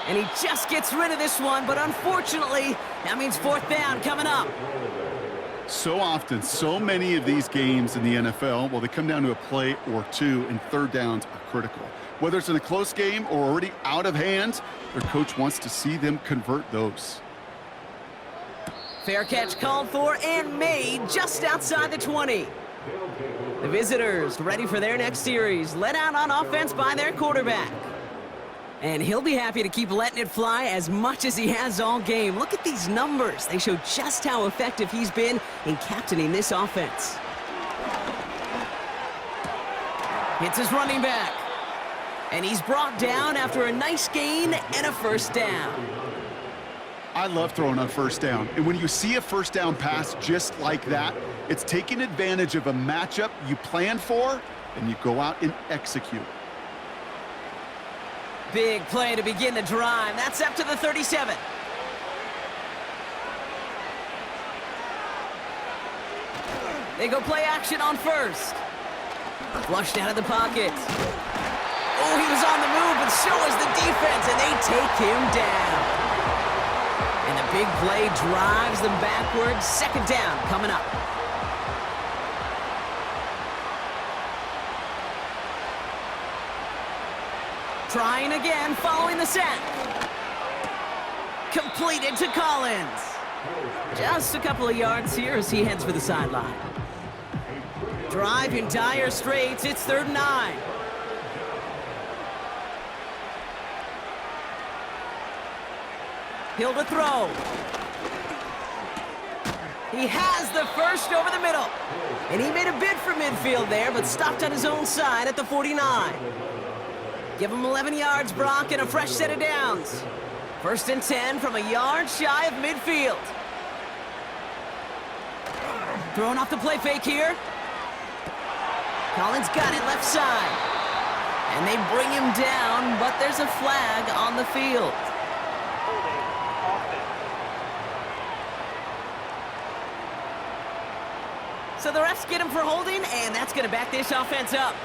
And he just gets rid of this one, but unfortunately, that means 4th down coming up. So often, so many of these games in the NFL, well, they come down to a play or two, and 3rd downs are critical. Whether it's in a close game or already out of hand, their coach wants to see them convert those. Fair catch called for and made just outside the 20. The visitors ready for their next series, led out on offense by their quarterback. And he'll be happy to keep letting it fly as much as he has all game. Look at these numbers. They show just how effective he's been in captaining this offense. Hits his running back. And he's brought down after a nice gain and a 1st down. I love throwing on 1st down. And when you see a 1st down pass just like that, it's taking advantage of a matchup you planned for and you go out and execute. Big play to begin the drive. That's up to the 37. They go play action on first. Flushed out of the pocket. Oh, he was on the move, but so is the defense, and they take him down. And the big play drives them backwards. Second down coming up. Trying again, following the sack. Completed to Collins. Just a couple of yards here as he heads for the sideline. Drive in dire straits. It's 3rd and 9. Hill to throw. He has the first over the middle. And he made a bid for midfield there, but stopped on his own side at the 49. Give him 11 yards, Brock, and a fresh set of downs. 1st and 10 from a yard shy of midfield. Throwing off the play fake here. Collins got it left side. And they bring him down, but there's a flag on the field. So the refs get him for holding, and that's going to back this offense up.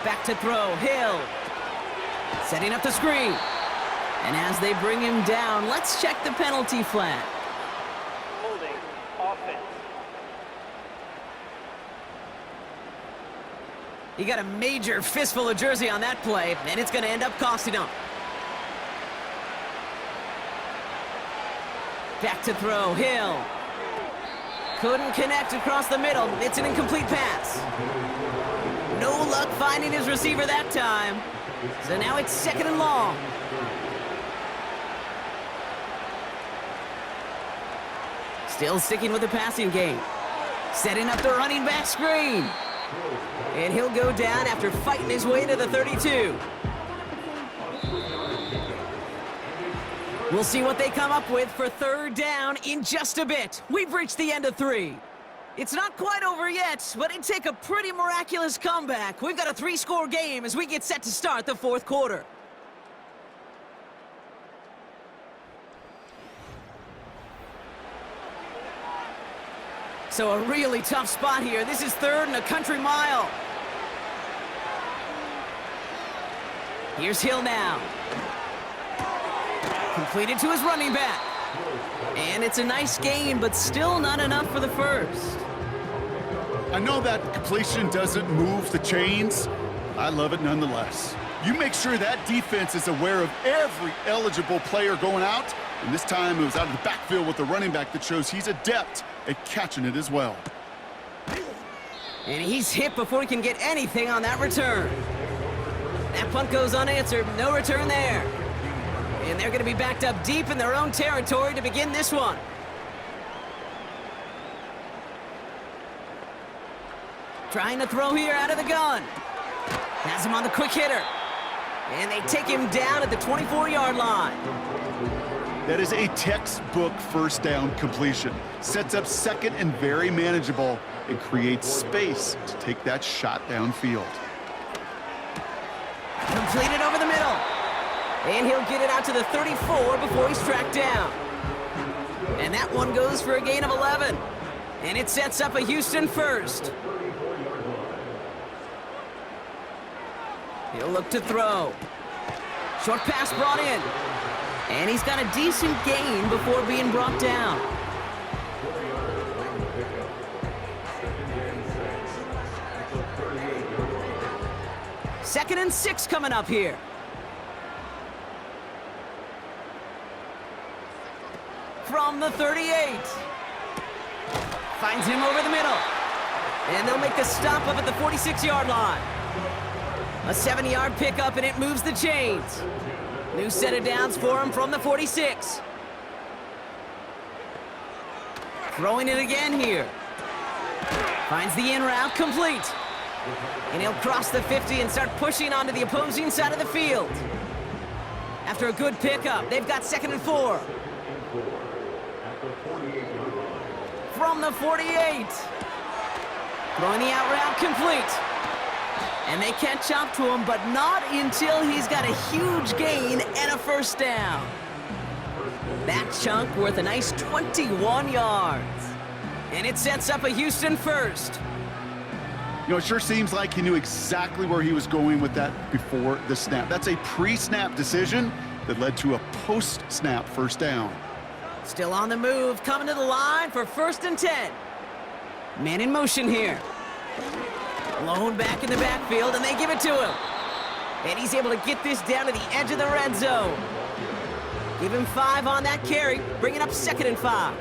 Back to throw, Hill. Setting up the screen. And as they bring him down, let's check the penalty flag. Holding offense. He got a major fistful of jersey on that play, and it's going to end up costing him. Back to throw, Hill. Couldn't connect across the middle. It's an incomplete pass. No luck finding his receiver that time. So now it's 2nd and long. Still sticking with the passing game. Setting up the running back screen. And he'll go down after fighting his way to the 32. We'll see what they come up with for 3rd down in just a bit. We've reached the end of 3. It's not quite over yet, but it'd take a pretty miraculous comeback. We've got a 3-score game as we get set to start the 4th quarter. So a really tough spot here. This is 3rd and a country mile. Here's Hill now. Completed to his running back. And it's a nice gain, but still not enough for the first. I know that completion doesn't move the chains. I love it nonetheless. You make sure that defense is aware of every eligible player going out. And this time it was out of the backfield with the running back that shows he's adept at catching it as well. And he's hit before he can get anything on that return. That punt goes unanswered. No return there. And they're going to be backed up deep in their own territory to begin this one. Trying to throw here out of the gun. Has him on the quick hitter. And they take him down at the 24-yard line. That is a textbook 1st down completion. Sets up 2nd and very manageable and creates space to take that shot downfield. Completed over the middle. And he'll get it out to the 34 before he's tracked down. And that one goes for a gain of 11. And it sets up a Houston 1st. He'll look to throw. Short pass brought in. And he's got a decent gain before being brought down. Second and 6 coming up here. From the 38. Finds him over the middle. And they'll make the stop up at the 46-yard line. A 7-yard pickup, and it moves the chains. New set of downs for him from the 46. Throwing it again here. Finds the in route complete. And he'll cross the 50 and start pushing onto the opposing side of the field. After a good pickup, they've got 2nd and 4. From the 48. Throwing the out route complete. And they catch up to him, but not until he's got a huge gain and a first down. That chunk worth a nice 21 yards. And it sets up a Houston first. You know, it sure seems like he knew exactly where he was going with that before the snap. That's a pre-snap decision that led to a post-snap first down. Still on the move, coming to the line for 1st and 10. Man in motion here. Blown back in the backfield, and they give it to him. And he's able to get this down to the edge of the red zone. Give him 5 on that carry, bring it up 2nd and 5.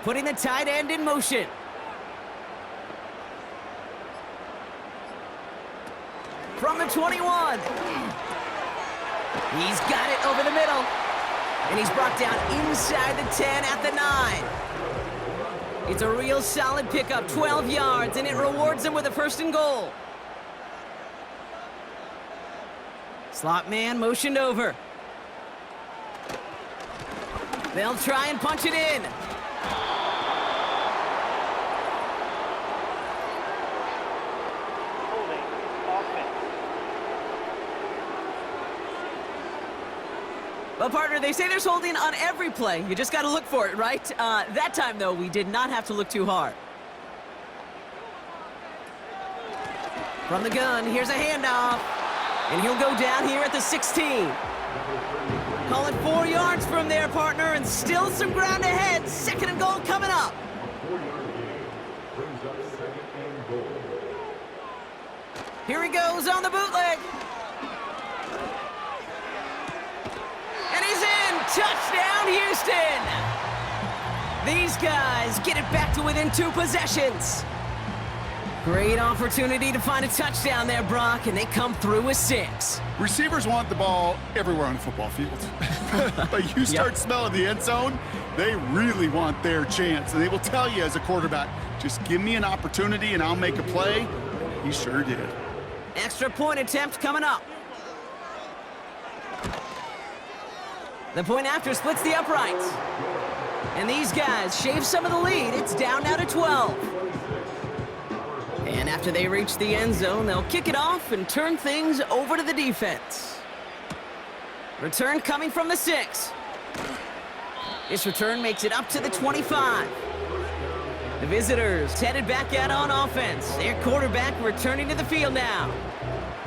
Putting the tight end in motion. From the 21. He's got it over the middle. And he's brought down inside the 10 at the 9. It's a real solid pickup, 12 yards, and it rewards him with a 1st and goal. Slot man motioned over. They'll try and punch it in. Holding. Offense. Well, partner, they say there's holding on every play. You just got to look for it, right? That time, though, we did not have to look too hard. From the gun, here's a handoff. And he'll go down here at the 16. Call it 4 yards from there, partner, and still some ground ahead. 2nd and goal coming up. Here he goes on the bootleg. And he's in. Touchdown, Houston. These guys get it back to within 2 possessions. Great opportunity to find a touchdown there, Brock, and they come through with 6. Receivers want the ball everywhere on the football field. But you start smelling the end zone, they really want their chance. And they will tell you as a quarterback, just give me an opportunity and I'll make a play. He sure did. Extra point attempt coming up. The point after splits the uprights. And these guys shave some of the lead. It's down now to 12. And after they reach the end zone, they'll kick it off and turn things over to the defense. Return coming from the 6. This return makes it up to the 25. The visitors headed back out on offense. Their quarterback returning to the field now.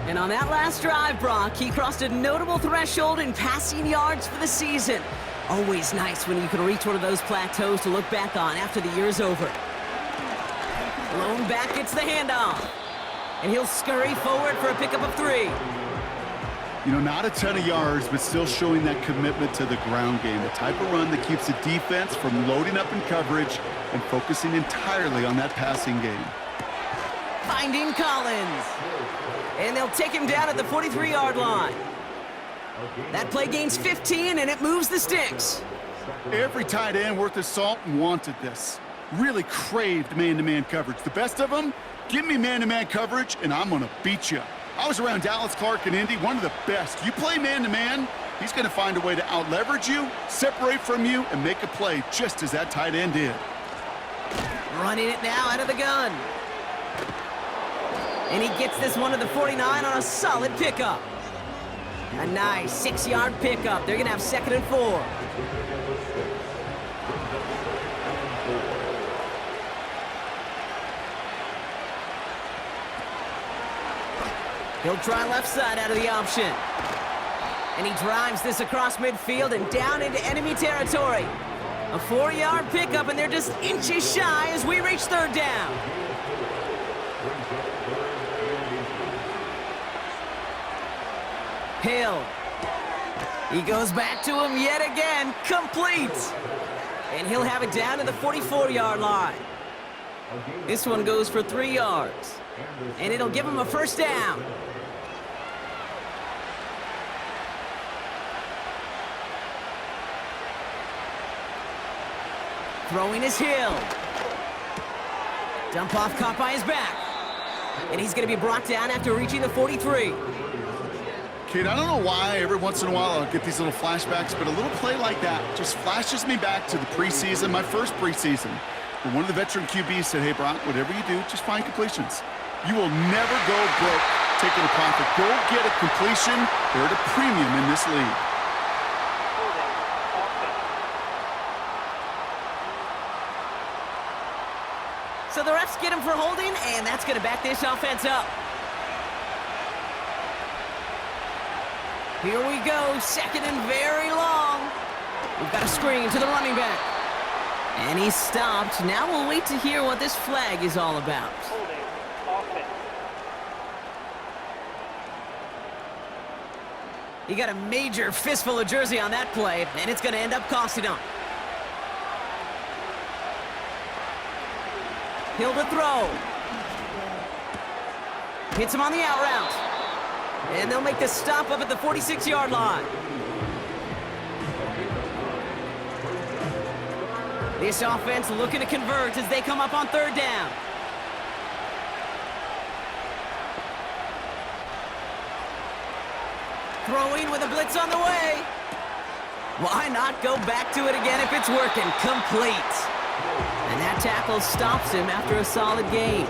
And on that last drive, Brock, he crossed a notable threshold in passing yards for the season. Always nice when you can reach one of those plateaus to look back on after the year's over. Blown back gets the handoff. And he'll scurry forward for a pickup of 3. You know, not a ton of yards, but still showing that commitment to the ground game. The type of run that keeps the defense from loading up in coverage and focusing entirely on that passing game. Finding Collins. And they'll take him down at the 43-yard line. That play gains 15, and it moves the sticks. Every tight end worth his salt wanted this. Really craved man-to-man coverage. The best of them, give me man-to-man coverage, and I'm going to beat you. I was around Dallas Clark and Indy, one of the best. You play man-to-man, he's going to find a way to out-leverage you, separate from you, and make a play just as that tight end did. Running it now out of the gun. And he gets this one to the 49 on a solid pickup. A nice 6-yard pickup. They're going to have 2nd and 4. He'll try left side out of the option. And he drives this across midfield and down into enemy territory. A 4-yard pickup, and they're just inches shy as we reach 3rd down. Hill. He goes back to him yet again. Complete. And he'll have it down to the 44-yard line. This one goes for 3 yards. And it'll give him a 1st down. Throwing is Hill. Dump off caught by his back. And he's going to be brought down after reaching the 43. Kate, I don't know why every once in a while I'll get these little flashbacks, but a little play like that just flashes me back to the preseason, my first preseason, where one of the veteran QBs said, hey, Brock, whatever you do, just find completions. You will never go broke taking a profit. Go get a completion. They're at a premium in this league. So the refs get him for holding, and that's going to back this offense up. Here we go, second and very long. We've got a screen to the running back. And he's stopped. Now we'll wait to hear what this flag is all about. Holding. Offense. He got a major fistful of jersey on that play, and it's going to end up costing him. Hill to throw. Hits him on the out route. And they'll make the stop up at the 46-yard line. This offense looking to convert as they come up on third down. Throwing with a blitz on the way. Why not go back to it again if it's working? Complete. And that tackle stops him after a solid gain.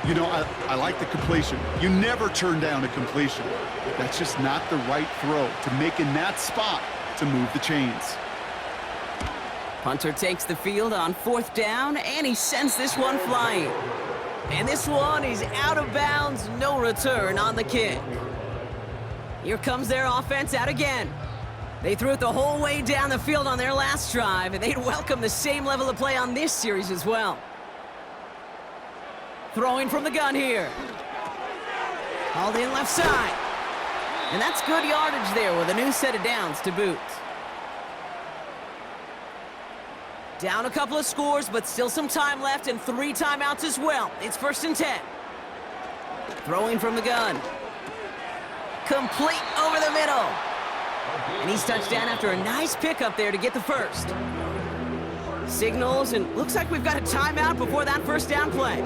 You know, I like the completion. You never turn down a completion. That's just not the right throw to make in that spot to move the chains. Punter takes the field on fourth down, and he sends this one flying. And this one is out of bounds, no return on the kick. Here comes their offense out again. They threw it the whole way down the field on their last drive, and they'd welcome the same level of play on this series as well. Throwing from the gun here. Hauled in left side. And that's good yardage there with a new set of downs to boot. Down a couple of scores, but still some time left and 3 timeouts as well. It's 1st and 10. Throwing from the gun. Complete over the middle. And he's touched down after a nice pickup there to get the first. Signals, and looks like we've got a timeout before that first down play.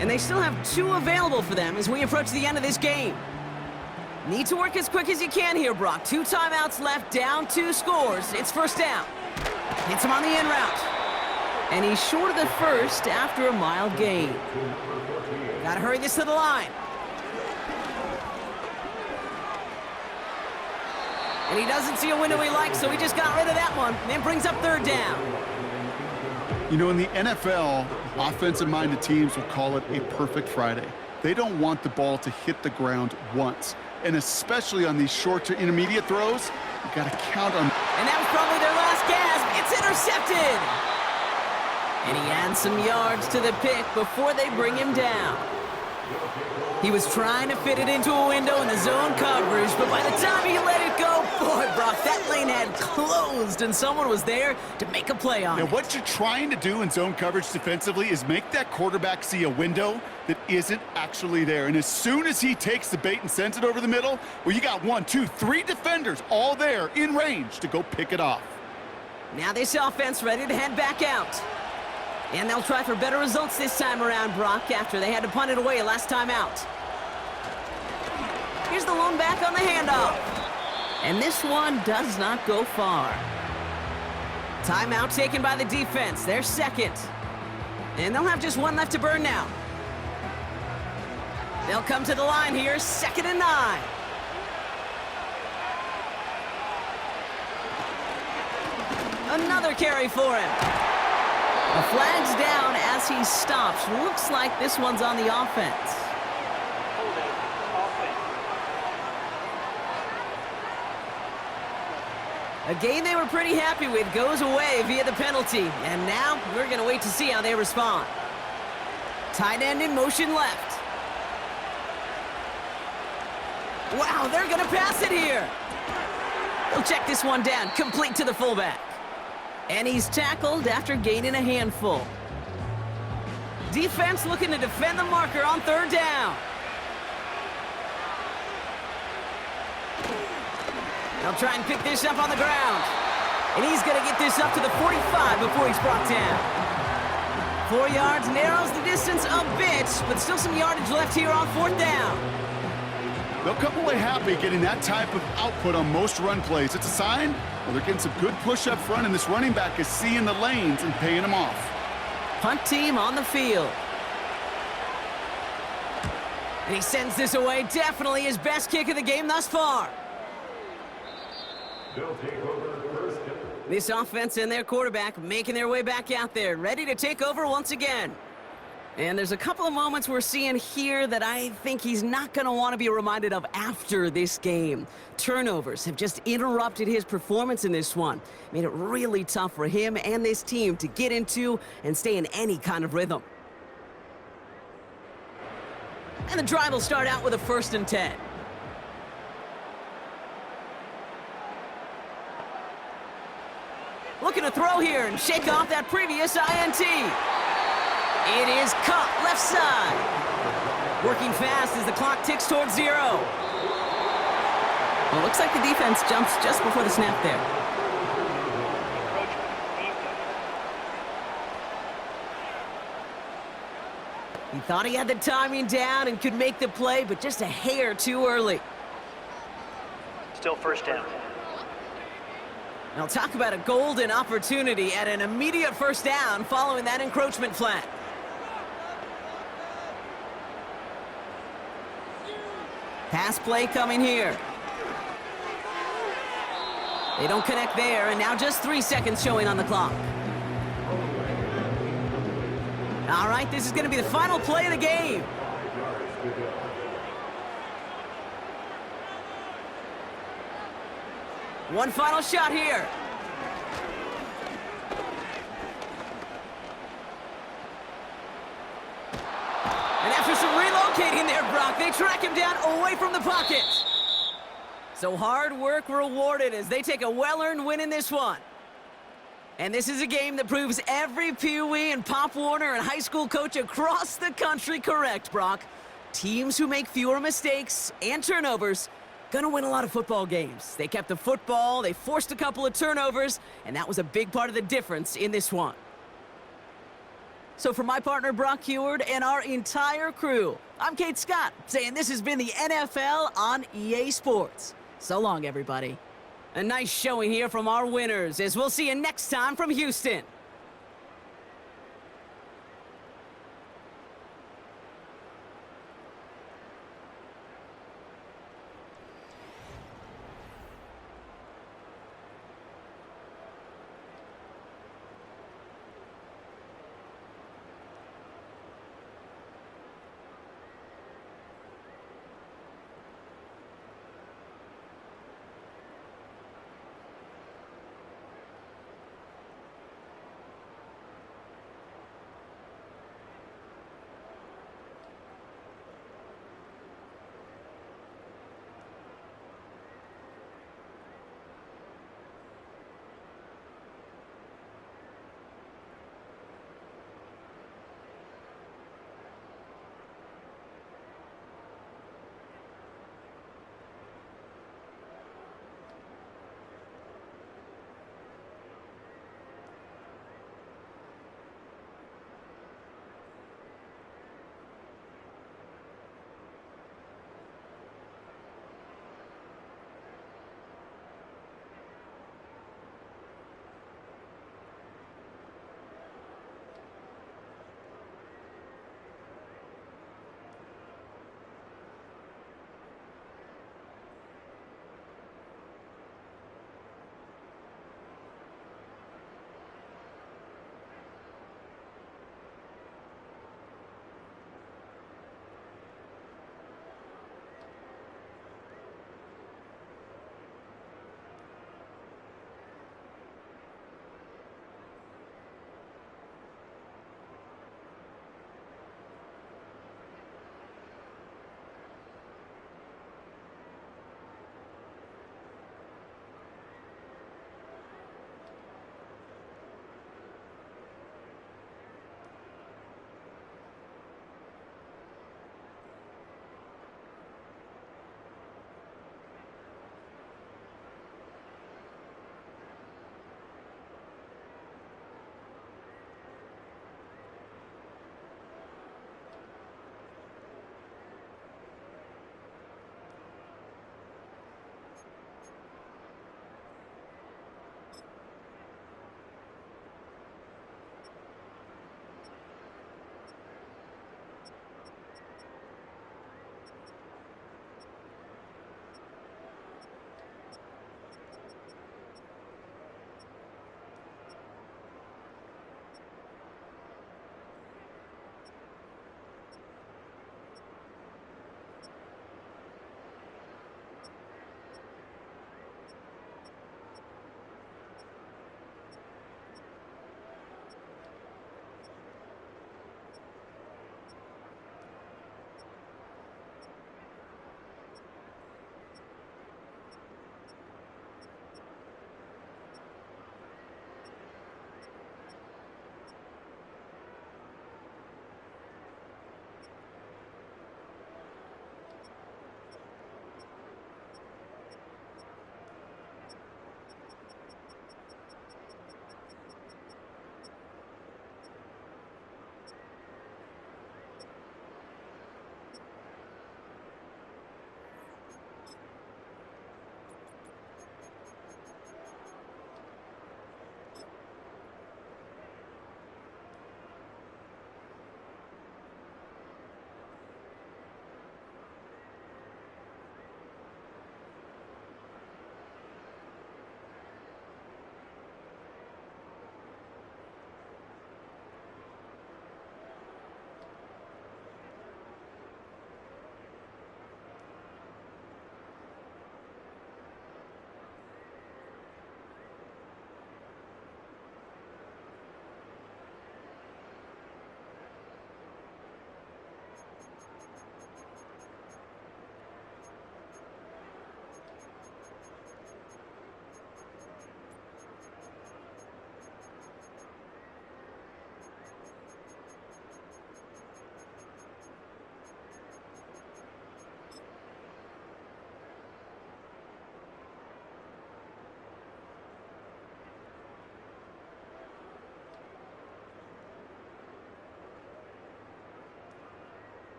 And they still have 2 available for them as we approach the end of this game. Need to work as quick as you can here, Brock. 2 timeouts left, down 2 scores. It's 1st down. Hits him on the in route. And he's short of the first after a mild gain. Gotta hurry this to the line. And he doesn't see a window he likes, so he just got rid of that one. And then brings up 3rd down. You know, in the NFL, offensive-minded teams will call it a perfect Friday. They don't want the ball to hit the ground once. And especially on these short to intermediate throws, you got to count on. And that was probably their last gasp. It's intercepted. And he adds some yards to the pick before they bring him down. He was trying to fit it into a window in the zone coverage, but by the time he let it go, boy, Brock, that lane had closed, and someone was there to make a play on it. Now, what you're trying to do in zone coverage defensively is make that quarterback see a window that isn't actually there. And as soon as he takes the bait and sends it over the middle, well, you got 1, 2, 3 defenders all there in range to go pick it off. Now this offense ready to head back out. And they'll try for better results this time around, Brock, after they had to punt it away last time out. Here's the lone back on the handoff. And this one does not go far. Timeout taken by the defense. They're second. And they'll have just 1 left to burn now. They'll come to the line here, 2nd and 9. Another carry for him. The flag's down as he stops. Looks like this one's on the offense. Holding. Offense. A game they were pretty happy with goes away via the penalty. And now we're going to wait to see how they respond. Tight end in motion left. Wow, they're going to pass it here. They'll check this one down, complete to the fullback. And he's tackled after gaining a handful. Defense looking to defend the marker on 3rd down. They'll try and pick this up on the ground. And he's going to get this up to the 45 before he's brought down. 4 yards narrows the distance a bit, but still some yardage left here on 4th down. They'll come away happy getting that type of output on most run plays. It's a sign, well, they're getting some good push up front, and this running back is seeing the lanes and paying them off. Punt team on the field. And he sends this away. Definitely his best kick of the game thus far. This offense and their quarterback making their way back out there, ready to take over once again. And there's a couple of moments we're seeing here that I think he's not going to want to be reminded of after this game. Turnovers have just interrupted his performance in this one. Made it really tough for him and this team to get into and stay in any kind of rhythm. And the drive will start out with a 1st and 10. Looking to throw here and shake off that previous INT. It is caught left side. Working fast as the clock ticks towards 0. Well, it looks like the defense jumps just before the snap there. He thought he had the timing down and could make the play, but just a hair too early. Still 1st down. Now talk about a golden opportunity at an immediate 1st down following that encroachment flag. Pass play coming here. They don't connect there, and now just 3 seconds showing on the clock. All right, this is going to be the final play of the game. One final shot here. And after some relocating there, Brock, they track him down away from the pocket. So hard work rewarded as they take a well-earned win in this one. And this is a game that proves every Pee Wee and Pop Warner and high school coach across the country correct, Brock. Teams who make fewer mistakes and turnovers gonna win a lot of football games. They kept the football, they forced a couple of turnovers, and that was a big part of the difference in this one. So for my partner, Brock Heward, and our entire crew, I'm Kate Scott, saying this has been the NFL on EA Sports. So long, everybody. A nice showing here from our winners, as we'll see you next time from Houston.